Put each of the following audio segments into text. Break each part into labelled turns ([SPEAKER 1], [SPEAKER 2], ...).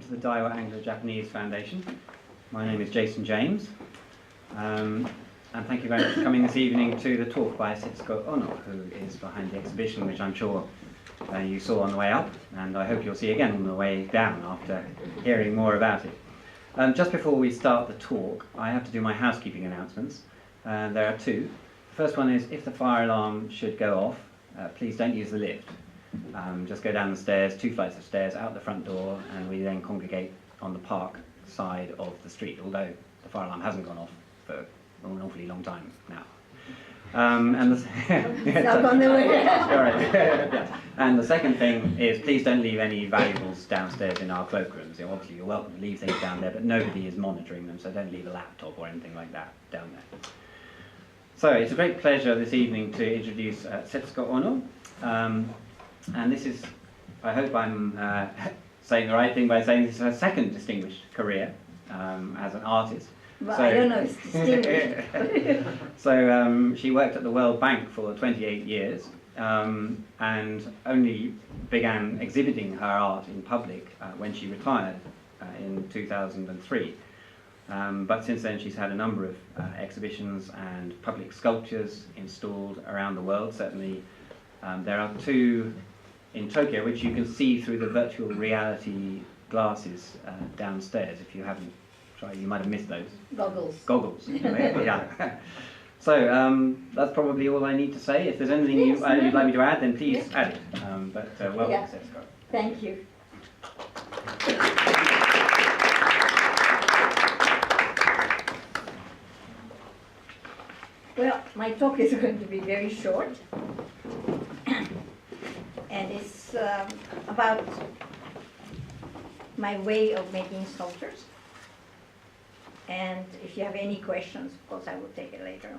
[SPEAKER 1] to the Daiwa Anglo-Japanese Foundation. My name is Jason James, and thank you very much for coming this evening to the talk by Setsuko Ono, who is behind the exhibition, which I'm sure you saw on the way up, and I hope you'll see again on the way down after hearing more about it. Just before we start the talk, I have to do my housekeeping announcements. There are two. The first one is, if the fire alarm should go off, please don't use the lift. Just go down the stairs, 2 flights of stairs, out the front door, and we then congregate on the park side of the street, although the fire alarm hasn't gone off for an awfully long time now. And the second thing is, please don't leave any valuables downstairs in our cloakrooms. Obviously you're welcome to leave things down there, but nobody is monitoring them, so don't leave a laptop or anything like that down there. So it's a great pleasure this evening to introduce Setsuko Ono. And this is, I hope I'm saying the right thing by saying this is her second distinguished career as an artist.
[SPEAKER 2] Well, so, I don't know if it's distinguished.
[SPEAKER 1] So she worked at the World Bank for 28 years and only began exhibiting her art in public when she retired in 2003. But since then she's had a number of exhibitions and public sculptures installed around the world. Certainly there are 2 in Tokyo, which you can see through the virtual reality glasses downstairs. If you haven't tried, you might have missed those. Goggles. Yeah. So that's probably all I need to say. If there's anything you'd like me to add, then please add it. Welcome, Setsuko.
[SPEAKER 2] Thank you. Well, my talk is going to be very short. And it's about my way of making sculptures. And if you have any questions, of course, I will take it later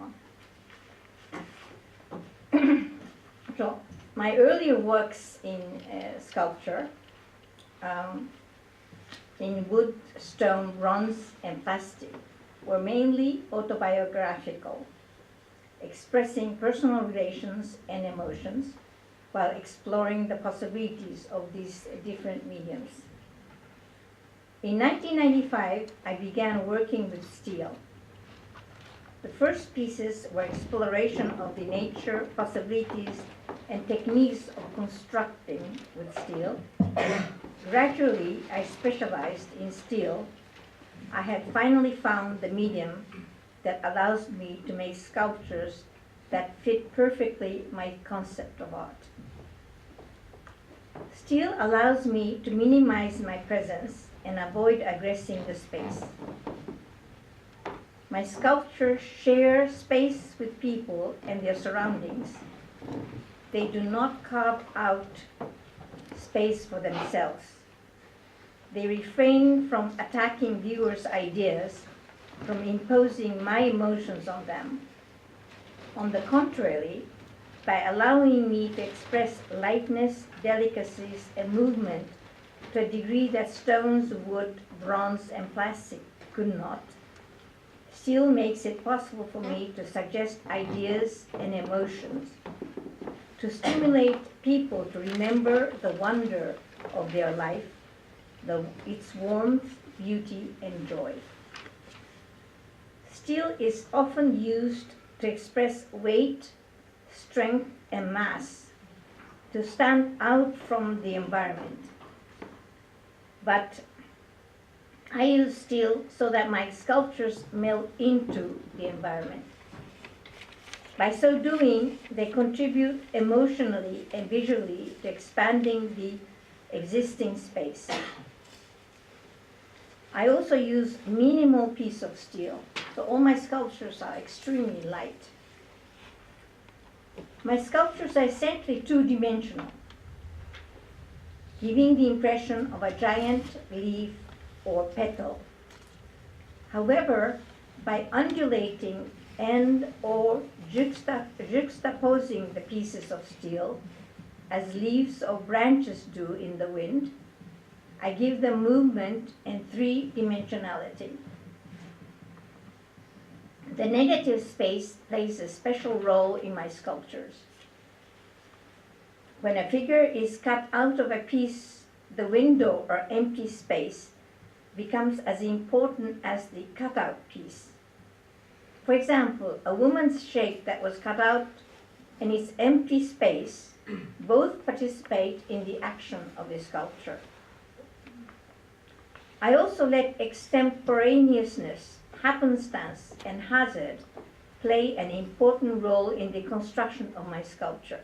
[SPEAKER 2] on. So, my earlier works in sculpture, in wood, stone, bronze, and plastic, were mainly autobiographical, expressing personal relations and emotions, while exploring the possibilities of these different mediums. In 1995, I began working with steel. The first pieces were exploration of the nature, possibilities, and techniques of constructing with steel. Gradually, I specialized in steel. I had finally found the medium that allows me to make sculptures that fit perfectly my concept of art. Steel allows me to minimize my presence and avoid aggressing the space. My sculptures share space with people and their surroundings. They do not carve out space for themselves. They refrain from attacking viewers' ideas, from imposing my emotions on them. On the contrary, by allowing me to express lightness, delicacies, and movement to a degree that stones, wood, bronze, and plastic could not, steel makes it possible for me to suggest ideas and emotions, to stimulate people to remember the wonder of their life, its warmth, beauty, and joy. Steel is often used to express weight, strength, and mass, to stand out from the environment. But I use steel so that my sculptures melt into the environment. By so doing, they contribute emotionally and visually to expanding the existing space. I also use minimal piece of steel, so all my sculptures are extremely light. My sculptures are essentially 2-dimensional, giving the impression of a giant leaf or petal. However, by undulating and or juxtaposing the pieces of steel, as leaves or branches do in the wind, I give them movement and 3-dimensionality. The negative space plays a special role in my sculptures. When a figure is cut out of a piece, the window or empty space becomes as important as the cutout piece. For example, a woman's shape that was cut out and its empty space both participate in the action of the sculpture. I also let extemporaneousness, happenstance, and hazard play an important role in the construction of my sculpture.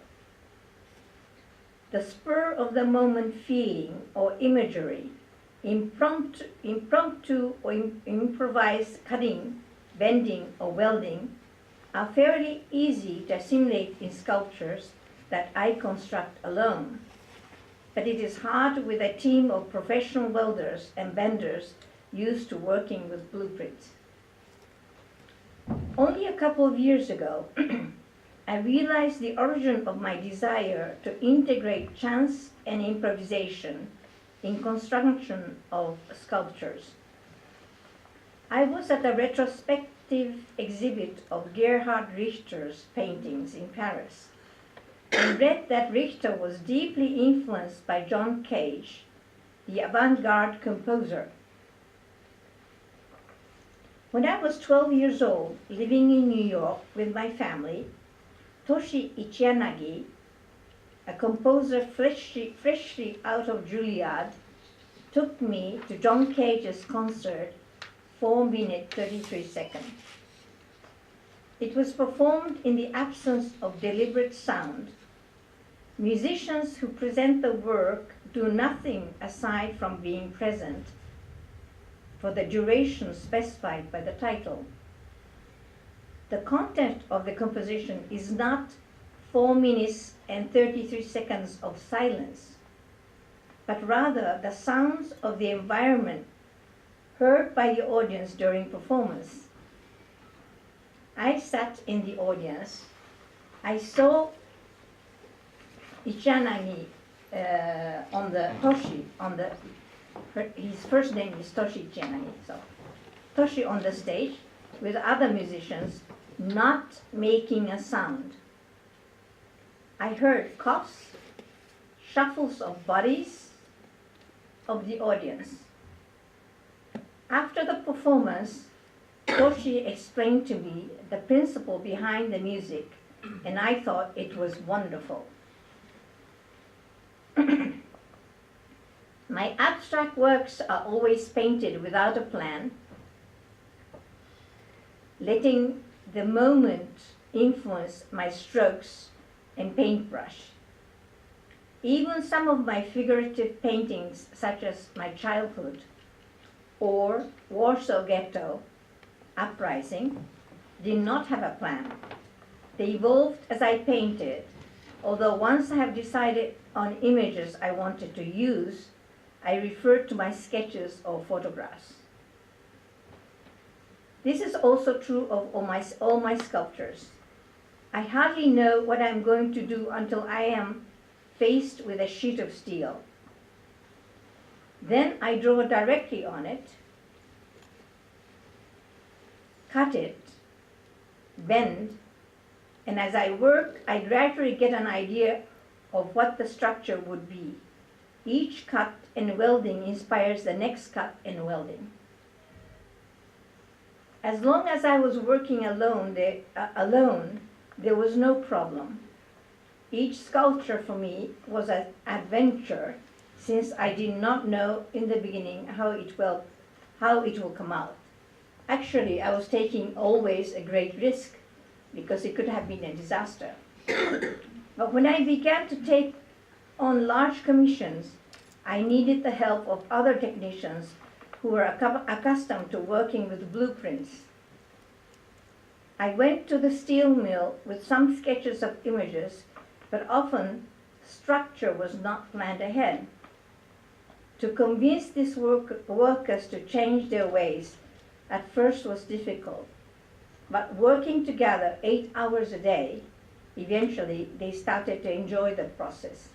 [SPEAKER 2] The spur-of-the-moment feeling or imagery, impromptu or improvised cutting, bending, or welding are fairly easy to assimilate in sculptures that I construct alone. But it is hard with a team of professional welders and benders used to working with blueprints. Only a couple of years ago, I realized the origin of my desire to integrate chance and improvisation in construction of sculptures. I was at a retrospective exhibit of Gerhard Richter's paintings in Paris and read that Richter was deeply influenced by John Cage, the avant-garde composer. When I was 12 years old, living in New York with my family, Toshi Ichiyanagi, a composer freshly out of Juilliard, took me to John Cage's concert, 4-minute 33 seconds. It was performed in the absence of deliberate sound. Musicians who present the work do nothing aside from being present for the duration specified by the title. The content of the composition is not 4 minutes and 33 seconds of silence, but rather the sounds of the environment heard by the audience during performance. I sat in the audience. I saw Ichiyanagi on the Toshi, his first name is Toshi Ichiyanagi, so Toshi on the stage with other musicians not making a sound. I heard coughs, shuffles of bodies of the audience. After the performance, Toshi explained to me the principle behind the music, and I thought it was wonderful. My abstract works are always painted without a plan, letting the moment influence my strokes and paintbrush. Even some of my figurative paintings, such as my childhood or Warsaw Ghetto Uprising, did not have a plan. They evolved as I painted, although once I have decided on images I wanted to use, I referred to my sketches or photographs. This is also true of all my sculptures. I hardly know what I'm going to do until I am faced with a sheet of steel. Then I draw directly on it, cut it, bend, and as I work, I gradually get an idea of what the structure would be. Each cut and welding inspires the next cut and welding. As long as I was working alone, there was no problem. Each sculpture for me was an adventure, since I did not know in the beginning how it will come out. Actually, I was taking always a great risk, because it could have been a disaster. But when I began to take on large commissions, I needed the help of other technicians who were accustomed to working with blueprints. I went to the steel mill with some sketches of images, but often structure was not planned ahead. To convince these workers to change their ways at first was difficult, but working together 8 hours a day, eventually they started to enjoy the process.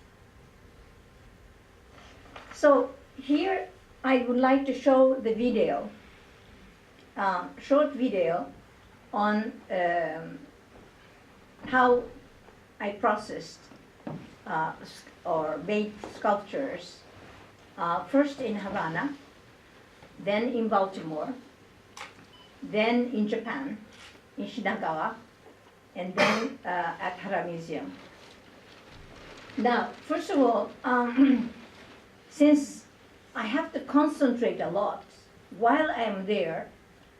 [SPEAKER 2] So here I would like to show the video, short video on how I processed or made sculptures, first in Havana, then in Baltimore, then in Japan, in Shinagawa, and then at Hara Museum. Now, first of all, since I have to concentrate a lot, while I'm there,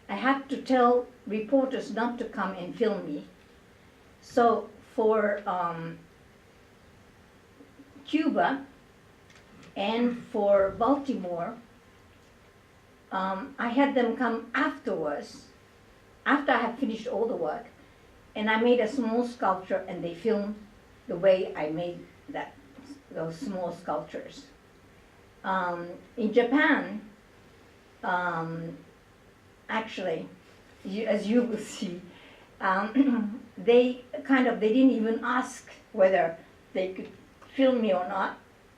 [SPEAKER 2] I have to tell reporters not to come and film me. So for Cuba and for Baltimore, I had them come afterwards, after I had finished all the work, and I made a small sculpture and they filmed the way I made those small sculptures. In Japan, actually, as you will see, they didn't even ask whether they could film me or not.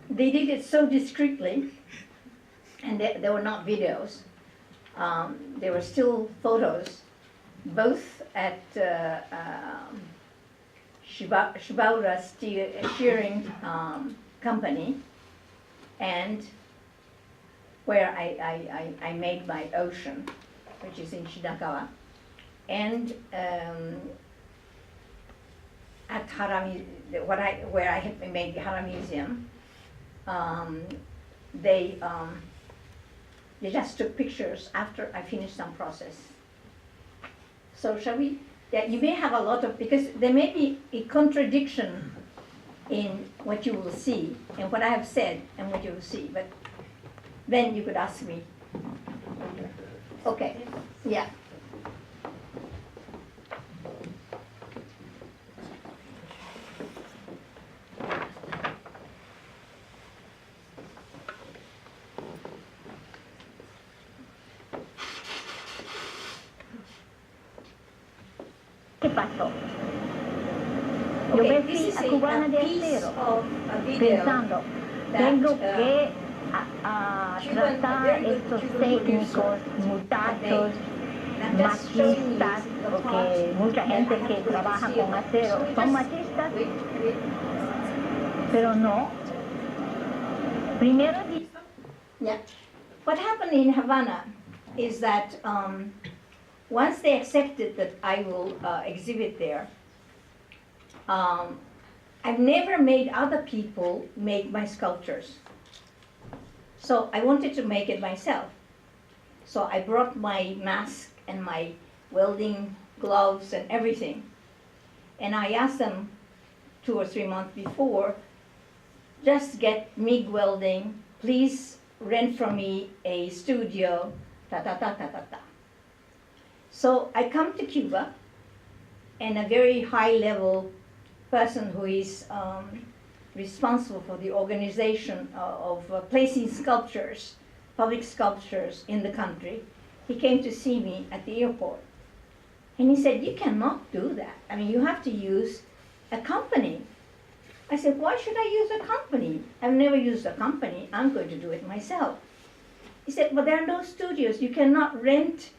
[SPEAKER 2] They did it so discreetly, and there were not videos. There were still photos, both at Shibaura Shearing Company, and where I made my ocean, which is in Shinagawa, and at where I had made the Hara Museum, they just took pictures after I finished some process. So shall we? Yeah, you may have a lot of, because there may be a contradiction in what you will see and what I have said and what you will see, but then you could ask me. Okay, yeah.
[SPEAKER 3] ¿Qué pasó? Yo
[SPEAKER 2] Okay,
[SPEAKER 3] me
[SPEAKER 2] this
[SPEAKER 3] fui
[SPEAKER 2] is
[SPEAKER 3] a Cubana
[SPEAKER 2] a
[SPEAKER 3] de
[SPEAKER 2] piece
[SPEAKER 3] Acero
[SPEAKER 2] of a video
[SPEAKER 3] pensando,
[SPEAKER 2] that,
[SPEAKER 3] tengo que
[SPEAKER 2] Cuban, a
[SPEAKER 3] tratar
[SPEAKER 2] very good
[SPEAKER 3] estos
[SPEAKER 2] Cuban
[SPEAKER 3] técnicos,
[SPEAKER 2] producer,
[SPEAKER 3] muchachos,
[SPEAKER 2] I'm just showing you
[SPEAKER 3] machistas,
[SPEAKER 2] the
[SPEAKER 3] porque
[SPEAKER 2] part
[SPEAKER 3] mucha
[SPEAKER 2] that
[SPEAKER 3] gente
[SPEAKER 2] I have
[SPEAKER 3] que
[SPEAKER 2] to put
[SPEAKER 3] trabaja
[SPEAKER 2] steel.
[SPEAKER 3] con acero
[SPEAKER 2] So we
[SPEAKER 3] son
[SPEAKER 2] just-
[SPEAKER 3] machistas,
[SPEAKER 2] wait.
[SPEAKER 3] pero no. Primero
[SPEAKER 2] Yeah. What happened in Havana is that once they accepted that I will exhibit there, I've never made other people make my sculptures. So I wanted to make it myself. So I brought my mask and my welding gloves and everything. And I asked them 2 or 3 months before, just get MIG welding, please rent from me a studio, ta-ta-ta-ta-ta-ta. So I come to Cuba, and a very high-level person who is responsible for the organization of placing sculptures, public sculptures in the country, he came to see me at the airport. And he said, you cannot do that. I mean, you have to use a company. I said, why should I use a company? I've never used a company. I'm going to do it myself. He said, but there are no studios. You cannot rent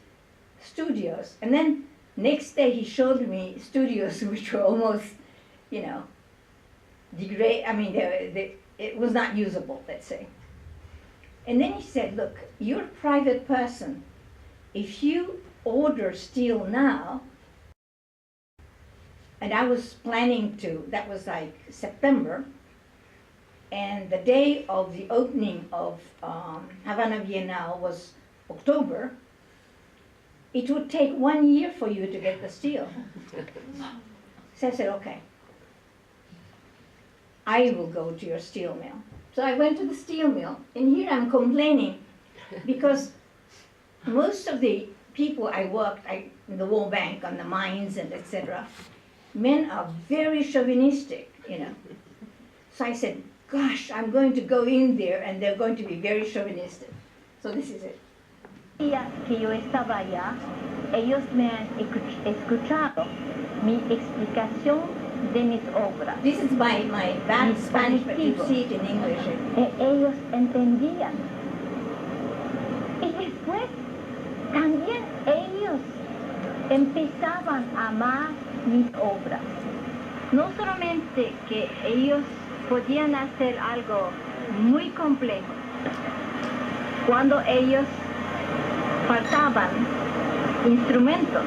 [SPEAKER 2] studios. And then next day he showed me studios which were almost, it was not usable, let's say. And then he said, look, you're a private person. If you order steel now, and I was planning to, that was like September, and the day of the opening of Havana Biennale was October, it would take 1 year for you to get the steel. So I said, okay, I will go to your steel mill. So I went to the steel mill, and here I'm complaining because most of the people I worked in the World Bank, on the mines and etc., men are very chauvinistic, So I said, gosh, I'm going to go in there and they're going to be very chauvinistic. So this is it.
[SPEAKER 3] día que yo estaba allá, ellos me han escuchado mi explicación de mis obras.
[SPEAKER 2] This is my bad
[SPEAKER 3] Mis
[SPEAKER 2] Spanish, but you
[SPEAKER 3] palitos.
[SPEAKER 2] see it in English.
[SPEAKER 3] Ellos entendían. Y después también ellos empezaban a amar mis obras. No solamente que ellos podían hacer algo muy complejo, cuando ellos faltaban instrumentos.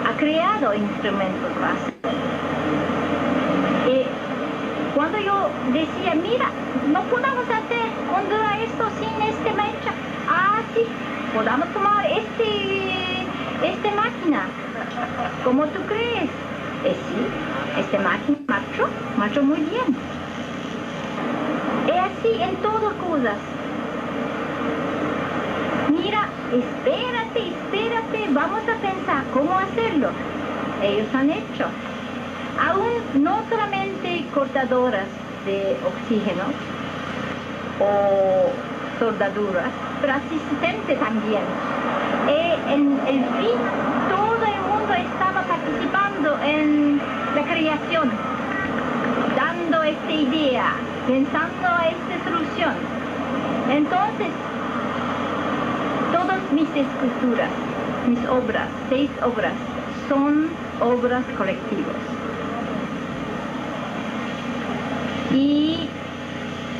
[SPEAKER 3] Ha creado instrumentos básicos. Cuando yo decía, mira, no podemos hacer hondurar esto sin este mecha. Ah, sí, podamos tomar esta máquina. ¿Cómo tú crees? Sí, esta máquina marchó muy bien. Es así en todas cosas. Mira, espérate, vamos a pensar cómo hacerlo. Ellos han hecho. Aún no solamente cortadoras de oxígeno o soldaduras, pero asistente también. En el fin, todo el mundo estaba participando en la creación, dando esta idea, pensando esta solución. Entonces, todas mis esculturas, mis obras, 6 obras, son obras colectivas. Y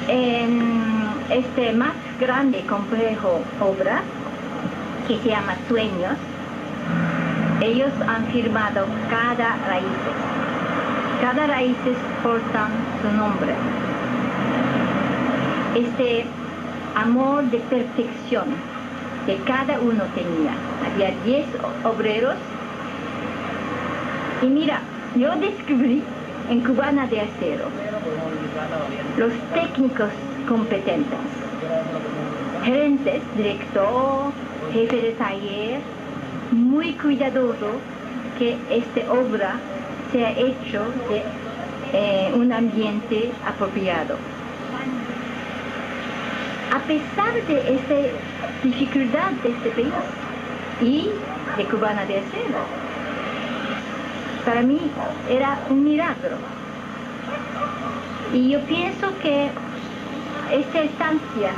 [SPEAKER 3] en este más grande complejo obra, que se llama Sueños, ellos han firmado cada raíz. Cada raíz porta su nombre. Este amor de perfección que cada uno tenía. Había 10 obreros. Y mira, yo descubrí en Cubana de Acero los técnicos competentes, gerentes, director, jefe de taller, muy cuidadoso que esta obra sea hecho de un ambiente apropiado. A pesar de esta dificultad de este país y de Cubana de Acero, para mí era un milagro. Y yo pienso que esta estancia,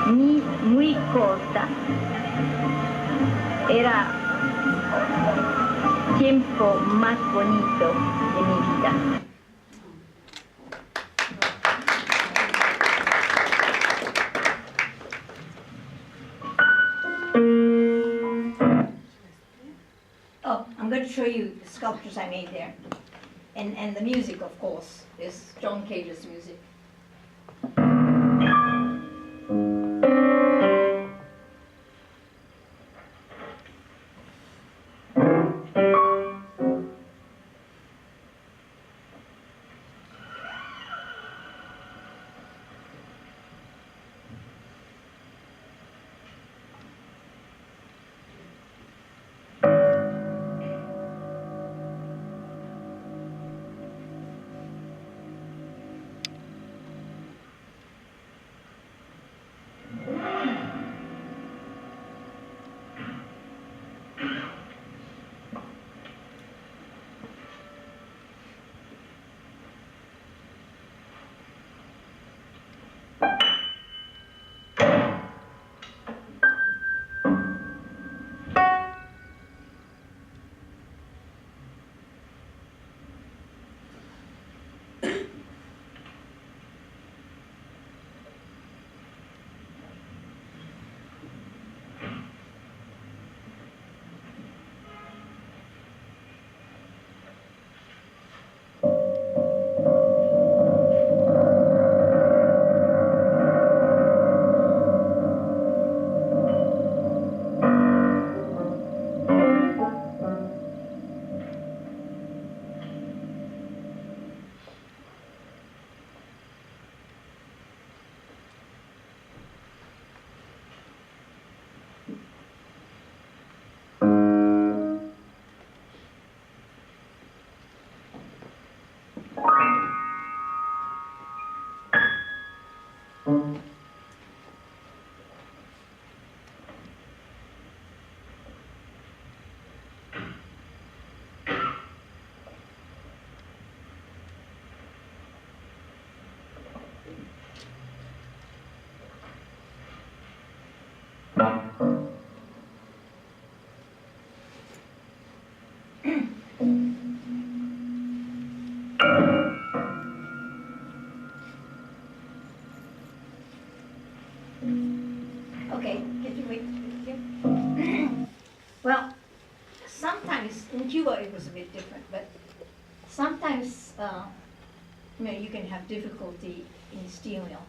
[SPEAKER 3] muy corta, era el tiempo más bonito de mi vida.
[SPEAKER 2] Oh, I'm going to show you the sculptures I made there. And the music, of course, is John Cage's music. Okay, can you wait here? Well, sometimes in Cuba it was a bit different, but sometimes you can have difficulty in the steel mill.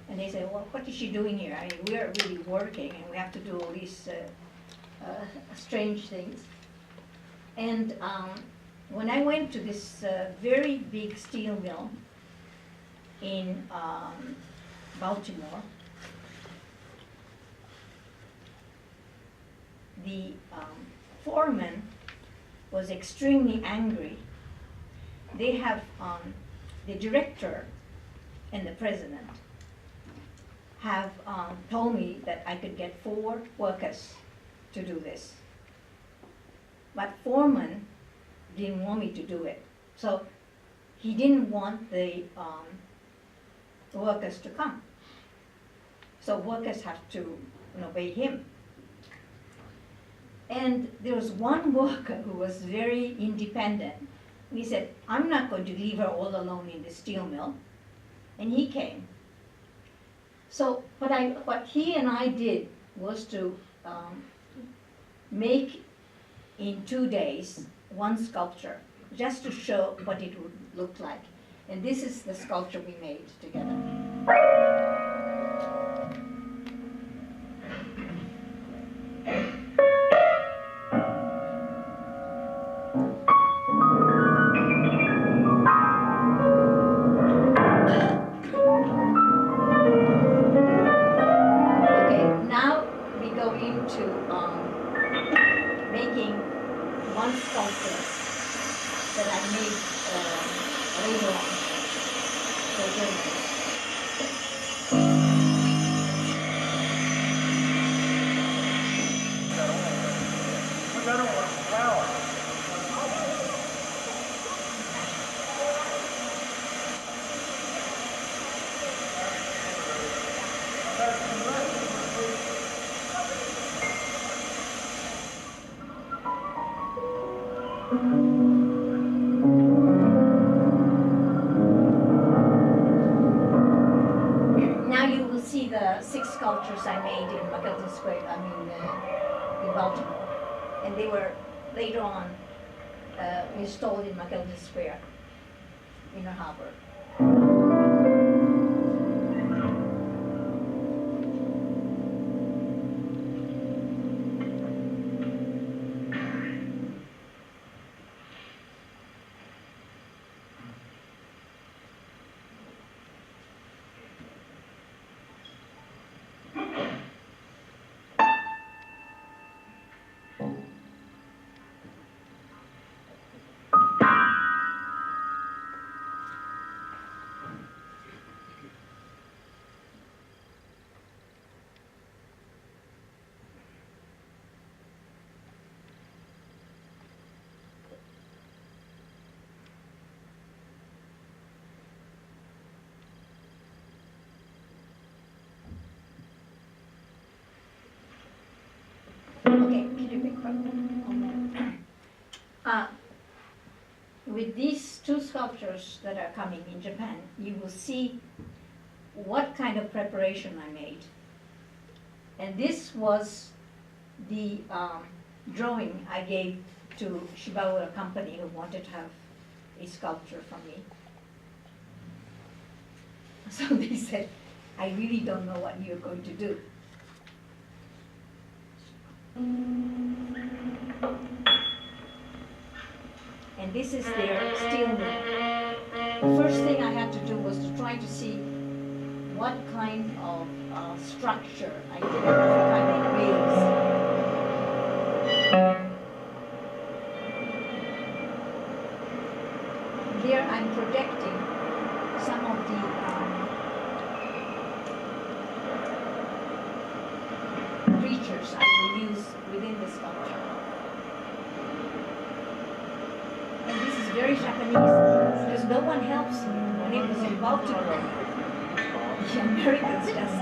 [SPEAKER 2] And they say, well, what is she doing here? I mean, we're really working and we have to do all these strange things. And when I went to this very big steel mill in Baltimore, the foreman was extremely angry. They have the director and the president have told me that I could get 4 workers to do this. But foreman didn't want me to do it. So he didn't want the workers to come. So workers have to obey him. And there was one worker who was very independent. And he said, I'm not going to leave her all alone in the steel mill. And he came. So what he and I did was to make in 2 days 1 sculpture, just to show what it would look like. And this is the sculpture we made together. Making 1 sculpture that I made later on for Germany. Now you will see the 6 sculptures I made in McKelton Square, in Baltimore. And they were later on installed in McKelton Square, Inner Harbor. Okay, can you pick one more? With these 2 sculptures that are coming in Japan, you will see what kind of preparation I made. And this was the drawing I gave to Shibaura Company, who wanted to have a sculpture from me. So they said, I really don't know what you're going to do. And this is their steel mill. The first thing I had to do was to try to see what kind of structure I did, if I made wheels. Here I'm projecting some of the creatures I will use within the sculpture. And this is very Japanese, because no one helps me. When it was in Baltimore, the Americans just,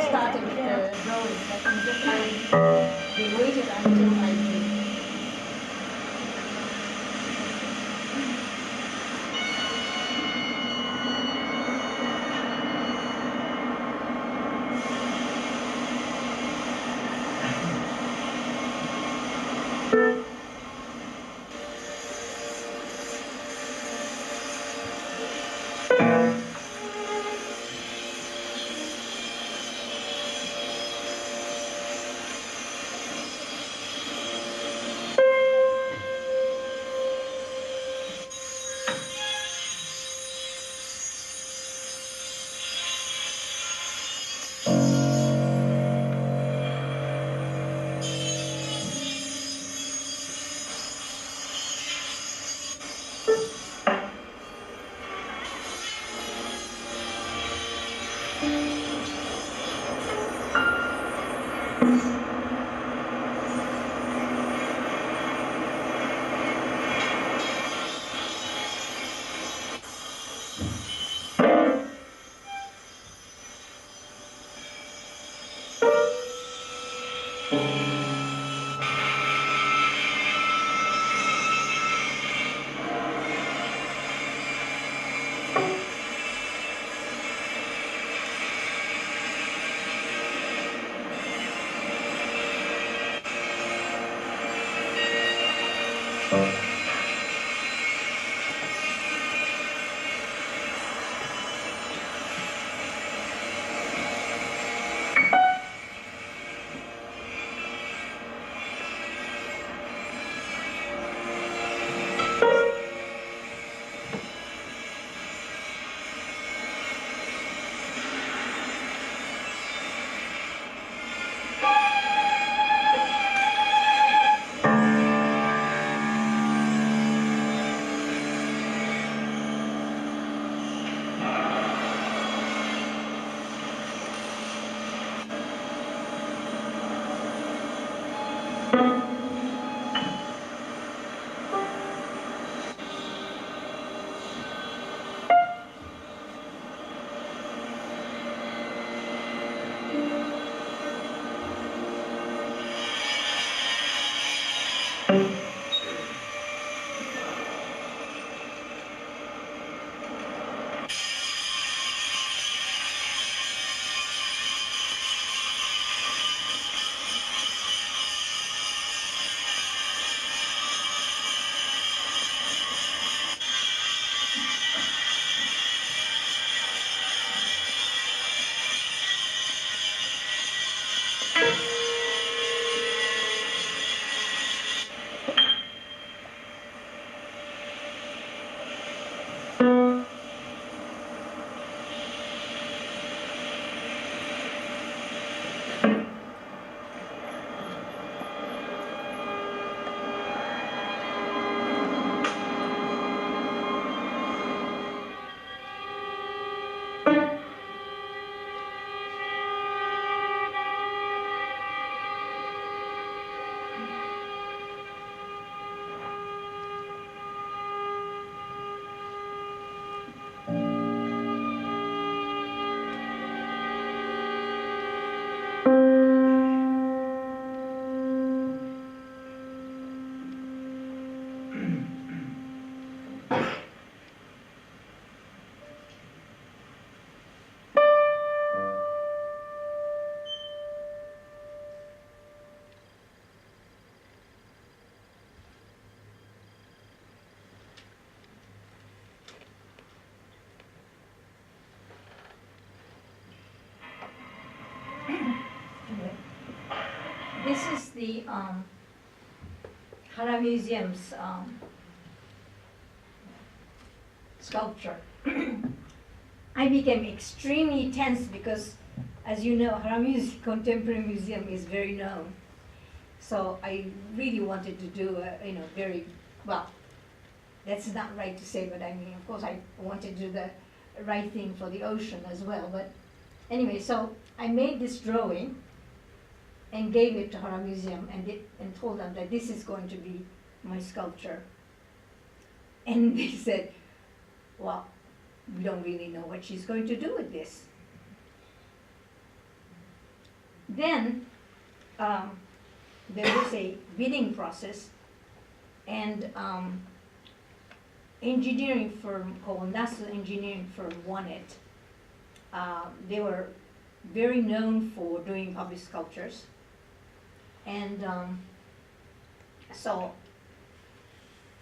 [SPEAKER 2] started with the drawing, but in Japan, they waited until I did. This is the Hara Museum's sculpture. I became extremely tense because, as you know, Hara Contemporary Museum is very known. So I really wanted to do very, well, that's not right to say, but I mean, of course, I wanted to do the right thing for the ocean as well. But anyway, so I made this drawing and gave it to Hara Museum and told them that this is going to be my sculpture. And they said, well, we don't really know what she's going to do with this. Then there was a bidding process, and engineering firm called NASA Engineering Firm won it. They were very known for doing public sculptures. And so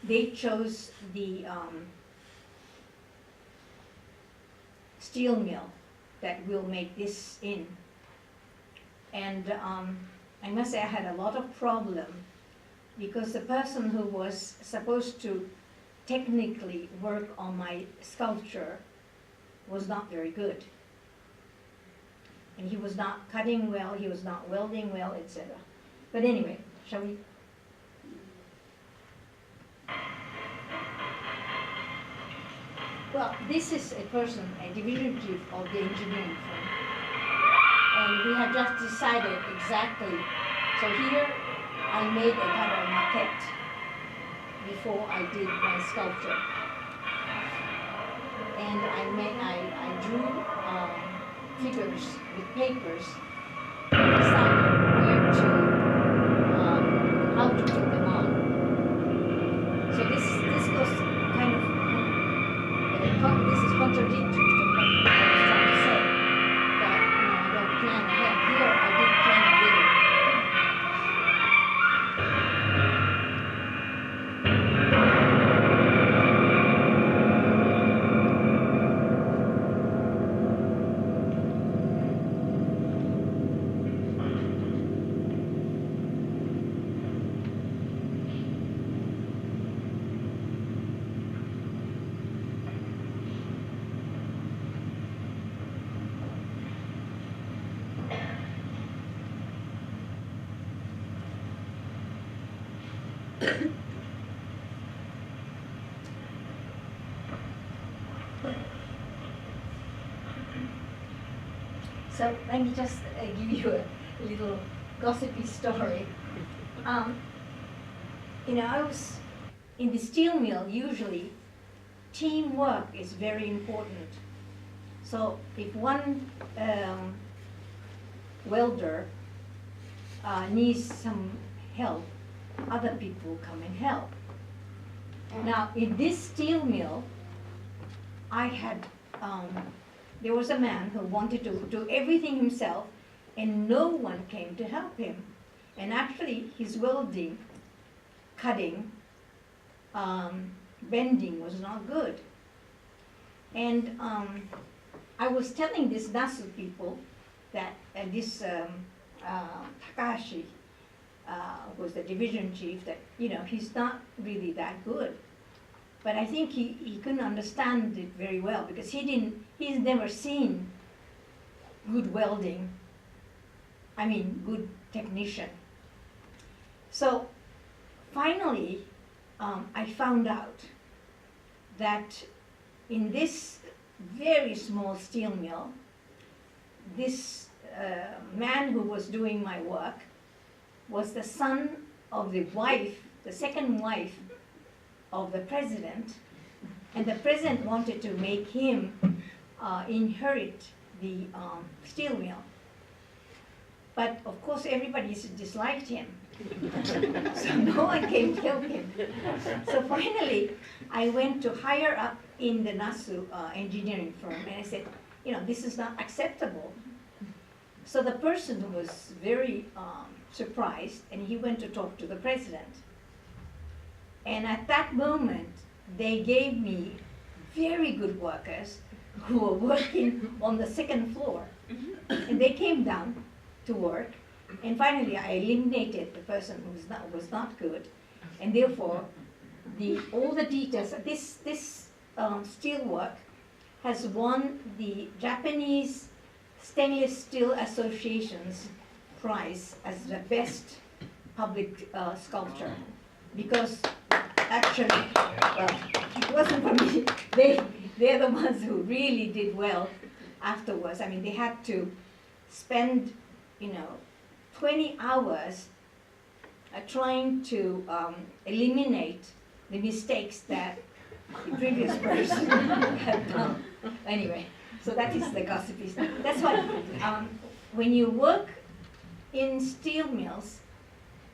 [SPEAKER 2] they chose the steel mill that will make this in. And I must say I had a lot of problem because the person who was supposed to technically work on my sculpture was not very good. And he was not cutting well, he was not welding well, etc. But anyway, shall we? Well, this is a person, a division chief of the engineering firm. And we had just decided exactly. So here I made a kind of maquette before I did my sculpture. And I drew figures with papers, decided where to, how to put them on. So this goes kind of, this is contradictory to what I was trying to say, that I don't plan ahead. Here I did plan a little. So let me just give you a little gossipy story. I was in the steel mill. Usually, teamwork is very important. So if one welder needs some help, other people come and help. Now, in this steel mill, I had, there was a man who wanted to do everything himself, and no one came to help him. And actually, his welding, cutting, bending was not good. And I was telling this Nasu people that this Takahashi was the division chief, that he's not really that good. But I think he couldn't understand it very well, because he's never seen good welding, good technician. So finally, I found out that in this very small steel mill, this man who was doing my work was the son of the wife, the second wife of the president, and the president wanted to make him inherit the steel mill. But of course everybody disliked him, so no one came to help him. So finally I went to higher up in the Nasu engineering firm, and I said, this is not acceptable. So the person was very surprised, and he went to talk to the president. And at that moment, they gave me very good workers who were working on the second floor. And they came down to work, and finally I eliminated the person who was not good. And therefore, all the details, this steel work has won the Japanese Stainless Steel Association's prize as the best public sculpture, because actually, it wasn't for me. They're the ones who really did well afterwards. They had to spend, 20 hours trying to eliminate the mistakes that the previous person had done. Anyway, so that is the gossipy stuff. That's why when you work in steel mills,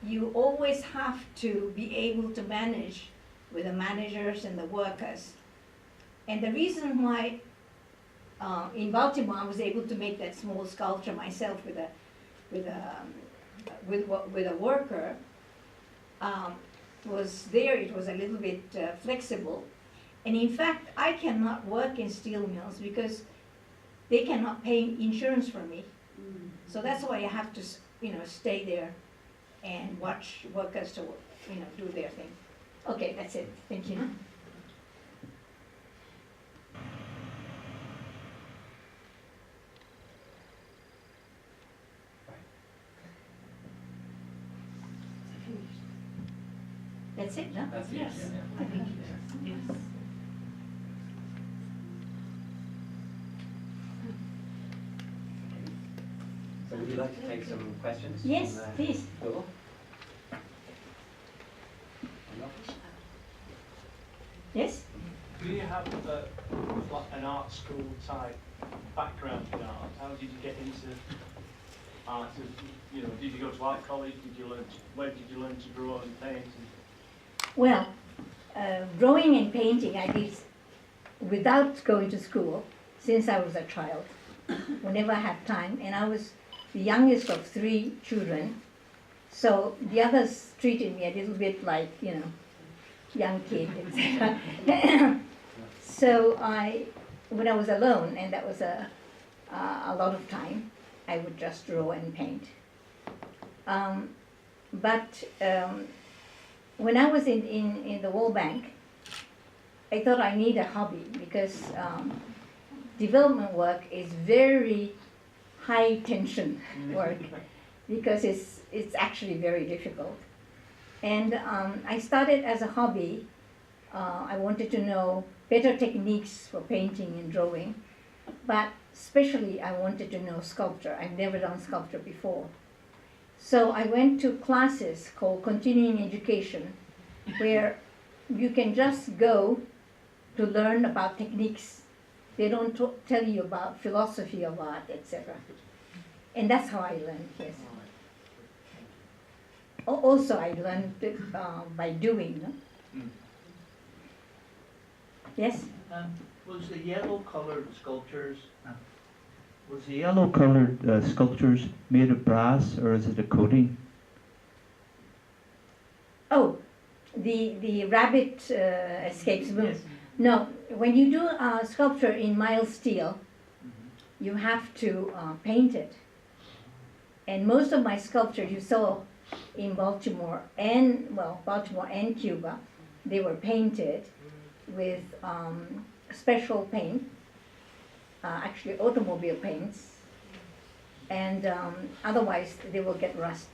[SPEAKER 2] you always have to be able to manage with the managers and the workers. And the reason why in Baltimore I was able to make that small sculpture myself with a worker was there. It was a little bit flexible, and in fact I cannot work in steel mills because they cannot pay insurance for me. So that's why I have to stay there and watch workers to do their thing. Okay, that's it. Thank you. That's it, no?
[SPEAKER 4] That's it.
[SPEAKER 2] Yes.
[SPEAKER 4] Yeah.
[SPEAKER 2] I think
[SPEAKER 4] Yes.
[SPEAKER 1] would you like to take some questions?
[SPEAKER 2] Yes,
[SPEAKER 1] from the
[SPEAKER 2] please.
[SPEAKER 1] floor?
[SPEAKER 2] Yes?
[SPEAKER 4] Do you have like an art school type background in art? How did you get into art? You know, did you go to art college? Where did you learn to draw and paint?
[SPEAKER 2] Well, drawing and painting I did without going to school since I was a child, whenever I had time. And I was the youngest of 3 children, so the others treated me a little bit like, you know, young kid, etc. So when I was alone, and that was a lot of time, I would just draw and paint. But when I was in the World Bank, I thought I need a hobby because development work is very high tension work because it's actually very difficult. And I started as a hobby. I wanted to know better techniques for painting and drawing, but especially I wanted to know sculpture. I've never done sculpture before. So I went to classes called continuing education, where you can just go to learn about techniques. They don't tell you about philosophy of art, etc. And that's how I learned, yes. Also, I learned by doing, no? Yes?
[SPEAKER 5] Was the yellow-colored sculptures sculptures made of brass, or is it a coating?
[SPEAKER 2] Oh, the rabbit escapes moon.
[SPEAKER 5] Yes.
[SPEAKER 2] No, when you do a sculpture in mild steel, you have to paint it. And most of my sculptures you saw in Baltimore and Cuba, they were painted with special paint, actually automobile paints, and otherwise they will get rust.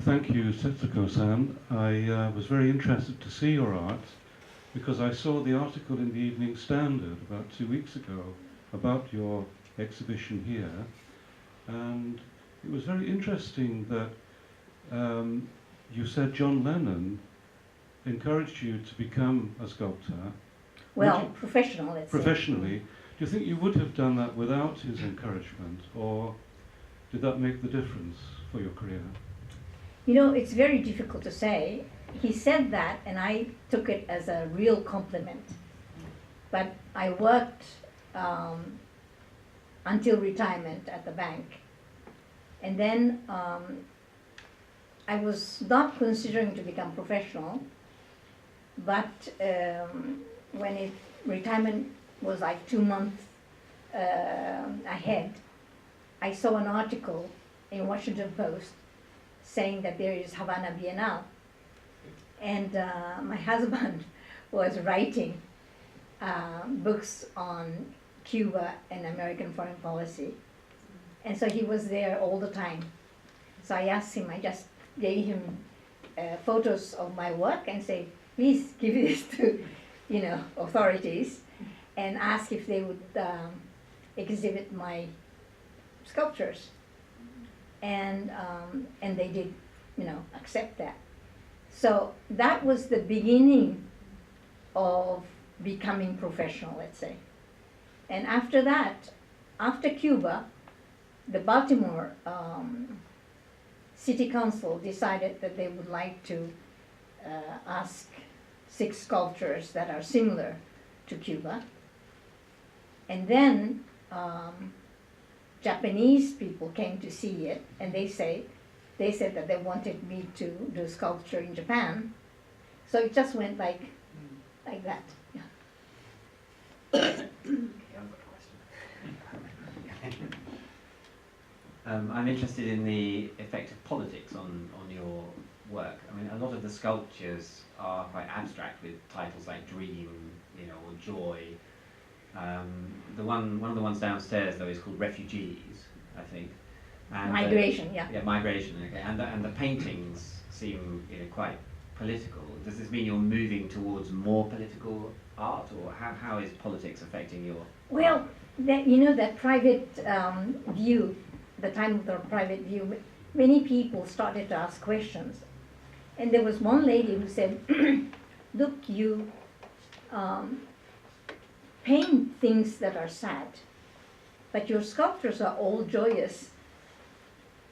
[SPEAKER 6] Thank you, Setsuko-san. I was very interested to see your art because I saw the article in the Evening Standard about 2 weeks ago about your exhibition here, and it was very interesting that you said John Lennon encouraged you to become a sculptor.
[SPEAKER 2] Well, professional, let's say.
[SPEAKER 6] Professionally. Do you think you would have done that without his encouragement, or did that make the difference for your career?
[SPEAKER 2] You know, it's very difficult to say. He said that, and I took it as a real compliment. But I worked until retirement at the bank. And then I was not considering to become professional, but when retirement was like 2 months ahead, I saw an article in Washington Post saying that there is Havana Biennale. And my husband was writing books on Cuba and American foreign policy. And so he was there all the time. So I asked him, I just gave him photos of my work and say, please give this to, authorities and ask if they would exhibit my sculptures. And they did, accept that. So that was the beginning of becoming professional, let's say. And after that, after Cuba, the Baltimore City Council decided that they would like to ask 6 sculptures that are similar to Cuba. And then Japanese people came to see it, and they said that they wanted me to do sculpture in Japan. So it just went like that. Yeah.
[SPEAKER 1] I'm interested in the effect of politics on your work. I mean, a lot of the sculptures are quite abstract with titles like Dream, or Joy. One of the ones downstairs though is called Refugees, I think. And,
[SPEAKER 2] Migration, yeah.
[SPEAKER 1] Yeah, migration. Okay, and the paintings seem quite political. Does this mean you're moving towards more political art, or how is politics affecting your
[SPEAKER 2] Well,
[SPEAKER 1] art?
[SPEAKER 2] that private view, the time of the private view, many people started to ask questions. And there was one lady who said, look, you paint things that are sad, but your sculptures are all joyous.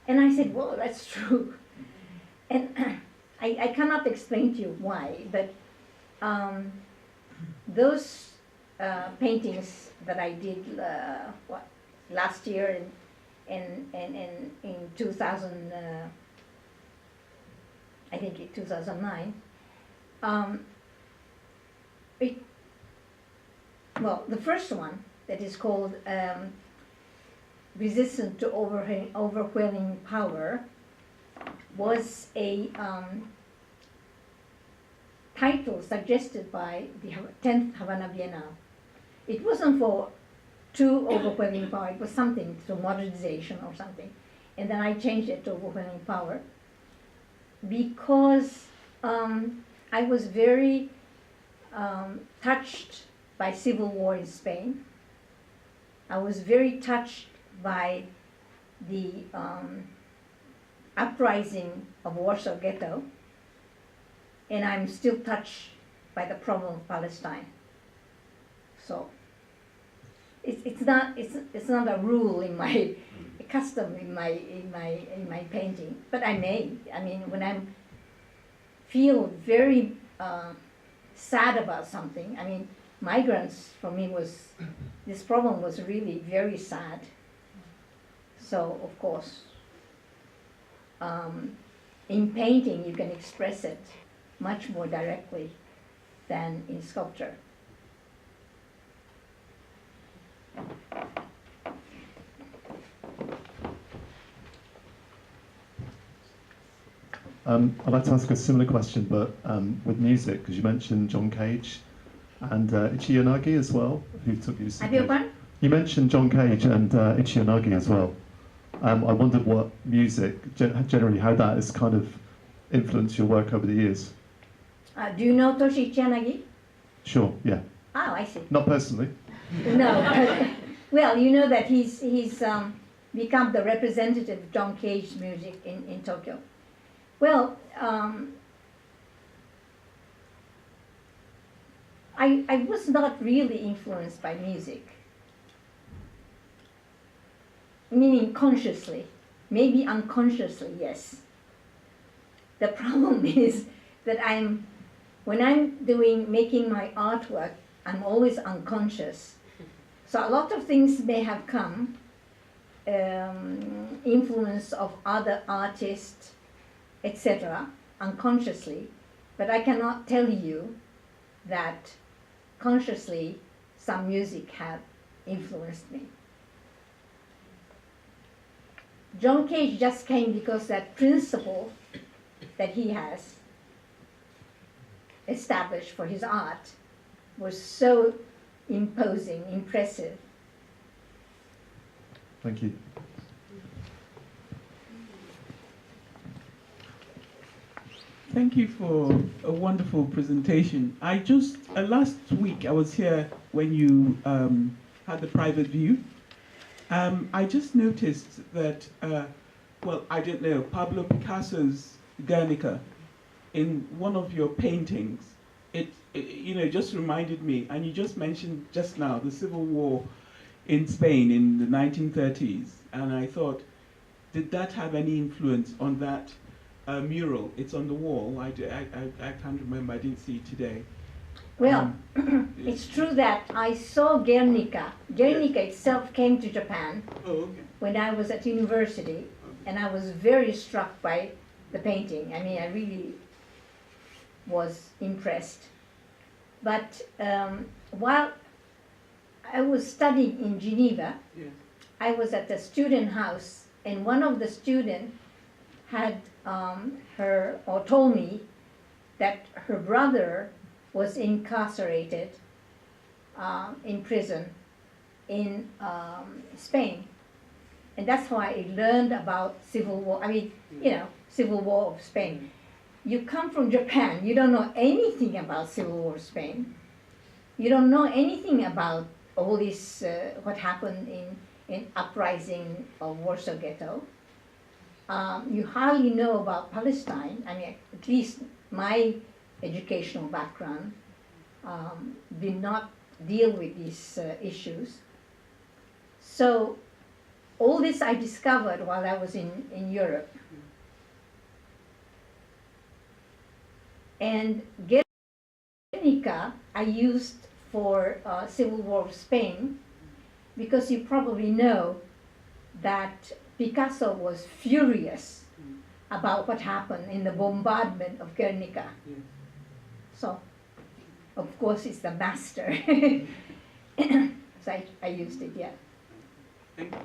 [SPEAKER 2] And I said, well, that's true. And I cannot explain to you why, but those paintings that I did last year in 2000, I think in 2009, the first one that is called Resistant to Overwhelming Power was a title suggested by the 10th Havana Biennale. It wasn't for too overwhelming power, it was something to modernization or something. And then I changed it to overwhelming power because I was very touched by civil war in Spain. I was very touched by the uprising of Warsaw Ghetto, and I'm still touched by the problem of Palestine. So it's not a rule in my a custom in my painting, but I mean when I feel very sad about something, I mean migrants for me this problem was really very sad. So of course in painting you can express it much more directly than in sculpture.
[SPEAKER 7] I'd like to ask a similar question, but with music, because you mentioned John Cage and Ichi Yanagi as well, who took you to
[SPEAKER 2] I beg your pardon?
[SPEAKER 7] You mentioned John Cage and Ichi Yanagi as well. I wondered what music, generally how that has kind of influenced your work over the years.
[SPEAKER 2] Do you know Toshi Ichiyanagi?
[SPEAKER 7] Sure, yeah.
[SPEAKER 2] Oh, I see.
[SPEAKER 7] Not personally.
[SPEAKER 2] No, well, you know that he's become the representative of John Cage music in Tokyo. Well, I was not really influenced by music, meaning consciously, maybe unconsciously, yes. The problem is that when I'm making my artwork, I'm always unconscious. So a lot of things may have come, influence of other artists, etc., unconsciously, but I cannot tell you that consciously some music had influenced me. John Cage just came because that principle that he has established for his art was so imposing, impressive.
[SPEAKER 7] Thank you.
[SPEAKER 8] Thank you for a wonderful presentation. Last week I was here when you had the private view. I just noticed that, I don't know, Pablo Picasso's Guernica, in one of your paintings, it just reminded me, and you just mentioned just now, the Civil War in Spain in the 1930s, and I thought, did that have any influence on that mural? It's on the wall. I can't remember. I didn't see it today.
[SPEAKER 2] Well, it's true that I saw Guernica. Guernica itself came to Japan when I was at university, and I was very struck by the painting. I mean, I really was impressed. But while I was studying in Geneva, I was at the student house, and one of the students had told me that her brother was incarcerated in prison in Spain. And that's why I learned about Civil War, Civil War of Spain. you come from Japan, you don't know anything about Civil War Spain. You don't know anything about all this, what happened in uprising of Warsaw Ghetto. You hardly know about Palestine. I mean, at least my educational background did not deal with these issues. So all this I discovered while I was in Europe. And Guernica I used for Civil War of Spain, because you probably know that Picasso was furious about what happened in the bombardment of Guernica. So, of course, it's the master. So I used it, yeah.
[SPEAKER 8] Thank you.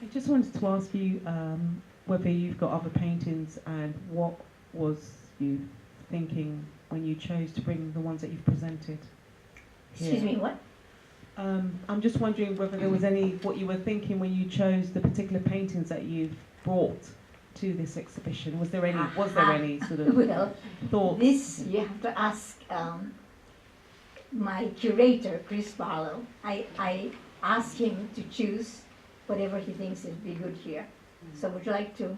[SPEAKER 9] I just wanted to ask you whether you've got other paintings and what was you thinking when you chose to bring the ones that you've presented here.
[SPEAKER 2] Excuse me, what?
[SPEAKER 9] I'm just wondering whether there was what you were thinking when you chose the particular paintings that you've brought to this exhibition. Was there any sort of
[SPEAKER 2] well,
[SPEAKER 9] thought?
[SPEAKER 2] This you have to ask my curator, Chris Barlow. I asked him to choose whatever he thinks would be good here. So would you like to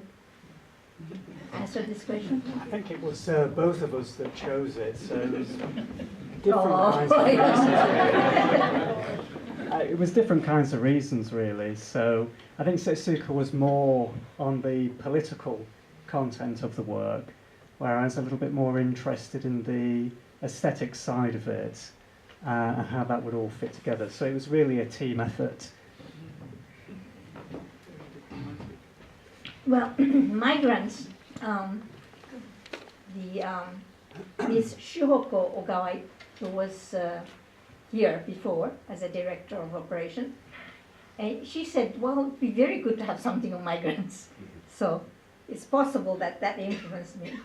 [SPEAKER 2] answer this question?
[SPEAKER 10] I think it was both of us that chose it, so it was different kinds of reasons. It was different kinds of reasons, really. So I think Setsuko was more on the political content of the work, whereas a little bit more interested in the aesthetic side of it and how that would all fit together. So it was really a team effort.
[SPEAKER 2] Well, migrants, Miss Shuhoko Ogawa, who was here before as a director of operation, and she said, well, it would be very good to have something on migrants. So it's possible that that influenced me.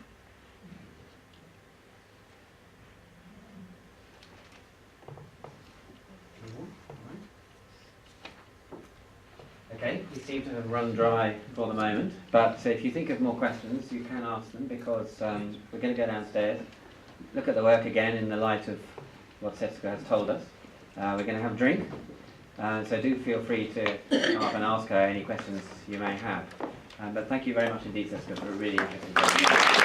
[SPEAKER 1] Okay, we seem to have run dry for the moment, but if you think of more questions, you can ask them, because we're going to go downstairs, look at the work again in the light of what Setsuko has told us. We're going to have a drink, so do feel free to come up and ask her any questions you may have. But thank you very much indeed, Setsuko, for a really interesting presentation.